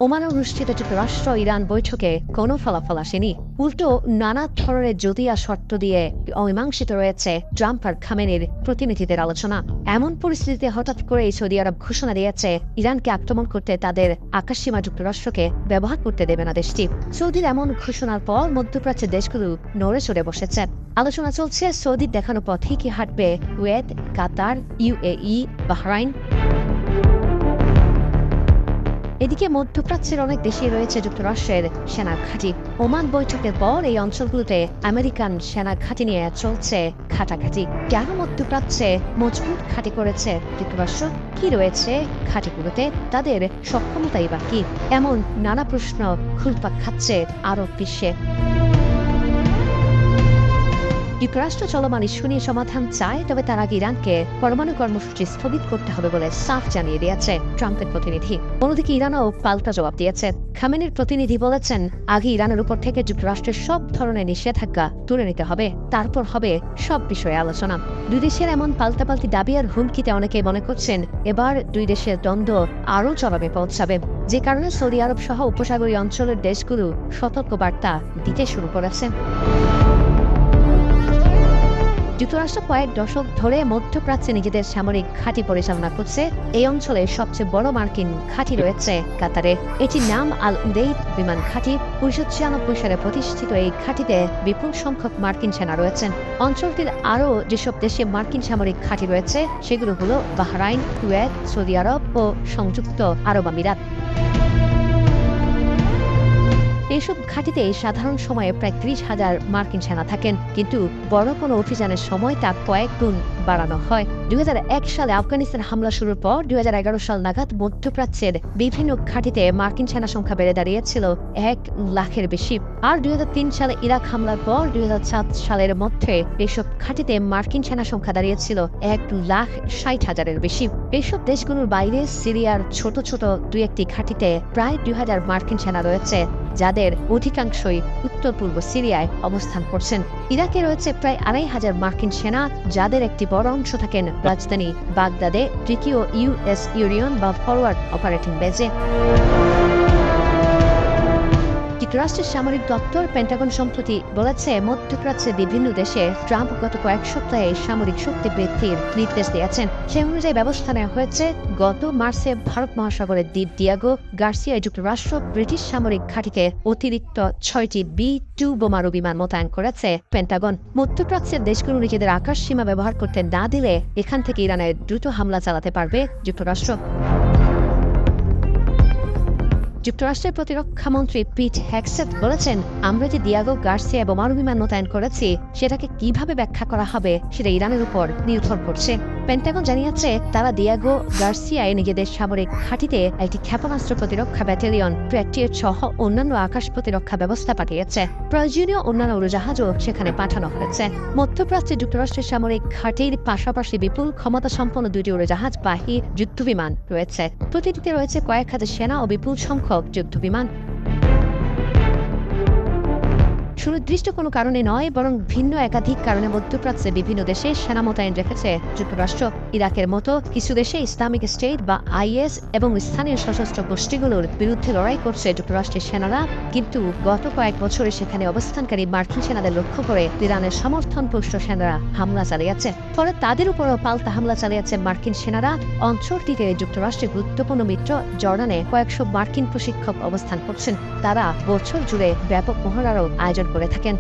ওমানে অনুষ্ঠিত যুক্তরাষ্ট্র ইরান বৈঠকে কোনো ফলাফল আসেনি। উল্টো নানা ধরনের যদিয়া শর্ত দিয়ে অমীমাংসিত রয়েছে ট্রাম্প আর খামেনির প্রতিনিধিদের আলোচনা। এমন পরিস্থিতিতে হঠাৎ করেই সৌদি আরব ঘোষণা দিয়েছে ইরানকে আক্রমণ করতে তাদের আকাশসীমা যুক্তরাষ্ট্রকে ব্যবহার করতে দেবে না দেশটি। সৌদির এমন ঘোষণার পর মধ্যপ্রাচ্যের দেশগুলো নড়ে চড়ে বসেছে। আলোচনা চলছে সৌদির দেখানো পথেই কি হাঁটবে কুয়েত, কাতার, UAE, বাহরাইন। এদিকে মধ্যপ্রাচ্যের অনেক দেশেই রয়েছে যুক্তরাষ্ট্রের সেনা ঘাঁটি। ওমান বৈঠকের পর এই অঞ্চলগুলোতে আমেরিকান সেনা ঘাঁটি নিয়ে চলছে ঘাটাঘাটি। কেন মধ্যপ্রাচ্যে মজবুত ঘাঁটি করেছে যুক্তরাষ্ট্র? কি রয়েছে ঘাঁটিগুলোতে? তাদের সক্ষমতাই বা কি? এমন নানা প্রশ্ন ঘুরপাক খাচ্ছে আরব বিশ্বে। যুক্তরাষ্ট্র চলমান ইস্যু নিয়ে সমাধান চায়, তবে তার আগে ইরানকে পরমাণু কর্মসূচি স্থগিত করতে হবে বলে সাফ জানিয়ে দিয়েছে ট্রাম্পের প্রতিনিধি। অন্যদিকে ইরানও পাল্টা জবাব দিয়েছে। খামেনির প্রতিনিধি বলেছেন, আগে ইরানের উপর থেকে যুক্তরাষ্ট্রের সব ধরনের নিষেধাজ্ঞা তুলে নিতে হবে, তারপর হবে সব বিষয়ে আলোচনা। দুই দেশের এমন পাল্টাপাল্টি দাবি আর হুমকিতে অনেকেই মনে করছেন এবার দুই দেশের দ্বন্দ্ব আরও চরমে পৌঁছাবে, যে কারণে সৌদি আরব সহ উপসাগরীয় অঞ্চলের দেশগুলো সতর্কবার্তা দিতে শুরু করেছে। যুক্তরাষ্ট্র কয়েক দশক ধরে মধ্যপ্রাচ্যে নিজেদের সামরিক ঘাঁটি পরিচালনা করছে। এই অঞ্চলে সবচেয়ে বড় মার্কিন ঘাঁটি রয়েছে কাতারে। এটির নাম আল উদেইদ বিমান ঘাঁটি। 1996 সালে প্রতিষ্ঠিত এই ঘাঁটিতে বিপুল সংখ্যক মার্কিন সেনা রয়েছেন। অঞ্চলটির আরও যেসব দেশে মার্কিন সামরিক ঘাঁটি রয়েছে সেগুলো হলো বাহরাইন, কুয়েত, সৌদি আরব ও সংযুক্ত আরব আমিরাত। এইসব ঘাঁটিতে সাধারণ সময়ে প্রায় 30,000 মার্কিন সেনা থাকেন, কিন্তু বড় কোনো অভিযানের সময় তা কয়েক গুণ বাড়ানো হয়। 2001 সালে আফগানিস্তান হামলা শুরুর পর 2011 সাল নাগাদ মধ্যপ্রাচ্যের বিভিন্ন ঘাঁটিতে মার্কিন সেনা সংখ্যা বেড়ে দাঁড়িয়েছিল 1 লাখের বেশি। আর 2003 সালে ইরাক হামলার পর 2007 সালের মধ্যে এইসব ঘাঁটিতে মার্কিন সেনা সংখ্যা দাঁড়িয়েছিল 1,60,000-এর বেশি। এইসব দেশগুলোর বাইরে সিরিয়ার ছোট ছোট দুই একটি ঘাঁটিতে প্রায় 2,000 মার্কিন সেনা রয়েছে, যাদের অধিকাংশই উত্তর পূর্ব সিরিয়ায় অবস্থান করছেন। ইরাকে রয়েছে প্রায় 2,500 মার্কিন সেনা, যাদের একটি বড় অংশ থাকেন রাজধানী বাগদাদে তৃতীয় US ইউরিয়ন বা ফরওয়ার্ড অপারেটিং বেজে। যুক্তরাষ্ট্রের সামরিক দপ্তর পেন্টাগন সম্প্রতি বলেছে, মধ্যপ্রাচ্যের বিভিন্ন দেশে ট্রাম্প গত কয়েক সপ্তাহে সামরিক শক্তি বৃদ্ধির নির্দেশ দিয়েছেন। সেই অনুযায়ী ব্যবস্থা নেওয়া হয়েছে। গত মার্চে ভারত মহাসাগরের দ্বীপ ডিয়াগো গার্সিয়ায় যুক্তরাষ্ট্র ব্রিটিশ সামরিক ঘাঁটিতে অতিরিক্ত 6টি B-2 বোমারু বিমান মোতায়েন করেছে পেন্টাগন। মধ্যপ্রাচ্যের দেশগুলো নিজেদের আকাশ সীমা ব্যবহার করতে না দিলে এখান থেকে ইরানের দ্রুত হামলা চালাতে পারবে যুক্তরাষ্ট্র। যুক্তরাষ্ট্রের প্রতিরক্ষা মন্ত্রী পিট হেগসেথ বলেছেন, আমরা যে ডিয়াগো গার্সিয়া বোমারু বিমান মোতায়েন করেছি সেটাকে কিভাবে ব্যাখ্যা করা হবে সেটা ইরানের উপর নির্ভর করছে। পেন্টাগন জানিয়েছে, তারা ডিয়াগো গার্সিয়ায় নিজেদের সামরিক ঘাঁটিতে একটি ক্ষেপণাস্ত্র প্রতিরক্ষা ব্যাটালিয়ন, প্র্যাটিয়েট সহ অন্যান্য আকাশ প্রতিরক্ষা ব্যবস্থা পাঠিয়েছে। প্রয়োজনীয় অন্যান্য উড়োজাহাজও সেখানে পাঠানো হয়েছে। মধ্যপ্রাচ্যে যুক্তরাষ্ট্রের সামরিক ঘাঁটির পাশাপাশি বিপুল ক্ষমতা সম্পন্ন দুটি উড়োজাহাজবাহী যুদ্ধবিমান রয়েছে। প্রতিটিতে রয়েছে কয়েক হাজার সেনা ও বিপুল সংখ্যক যুদ্ধবিমান। সুনির্দিষ্ট কোনো কারণে নয়, বরং ভিন্ন একাধিক কারণে মধ্যপ্রাচ্যে বিভিন্ন দেশে সেনা মোতায়েন রেখেছে যুক্তরাষ্ট্র। ইরাকের মতো কিছু দেশে ইসলামিক স্টেট বা IS এবং স্থানীয় সশস্ত্র গোষ্ঠীগুলোর বিরুদ্ধে লড়াই করছে যুক্তরাষ্ট্রের সেনারা, কিন্তু গত কয়েক বছরে সেখানে অবস্থানকারী মার্কিন সেনাদের লক্ষ্য করে ইরানের সমর্থনপুষ্ট সেনারা হামলা চালিয়েছে। ফলে তাদের উপরও পাল্টা হামলা চালিয়েছে মার্কিন সেনারা। অঞ্চলটিতে যুক্তরাষ্ট্রের গুরুত্বপূর্ণ মিত্র জর্ডানে কয়েকশো মার্কিন প্রশিক্ষক অবস্থান করছেন। তারা বছর জুড়ে ব্যাপক মহড়ারও আয়োজন করে থাকেন।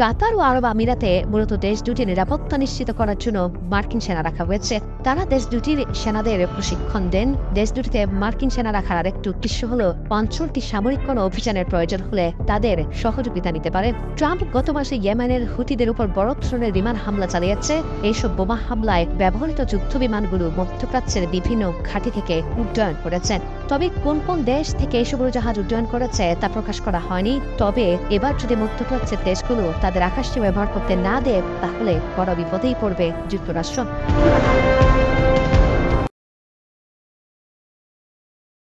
কাতার ও আরব আমিরাতে মূলত দেশ দুটির নিরাপত্তা নিশ্চিত করার জন্য মার্কিন সেনা রাখা হয়েছে। তারা দেশ দুটির সেনাদের প্রশিক্ষণ দেন। দেশ দুটিতে মার্কিন সেনা রাখার আরেকটি উদ্দেশ্য হল অঞ্চলটি সামরিক কোনো অভিযানের প্রয়োজন হলে তাদের সহযোগিতা নিতে পারে। ট্রাম্প গত মাসে ইয়েমেনের হুতিদের উপর বড় ধরনের বিমান হামলা চালিয়েছে। এইসব বোমা হামলায় ব্যবহৃত যুদ্ধ বিমানগুলো মধ্যপ্রাচ্যের বিভিন্ন ঘাঁটি থেকে উড্ডয়ন করেছেন। তবে কোন কোন দেশ থেকে এসব জাহাজ উড্ডয়ন করেছে তা প্রকাশ করা হয়নি। তবে এবার যদি মধ্যপ্রাচ্যের দেশগুলো তাদের আকাশটি ব্যবহার করতে না দেয়, তাহলে বড় বিপদেই পড়বে যুক্তরাষ্ট্র।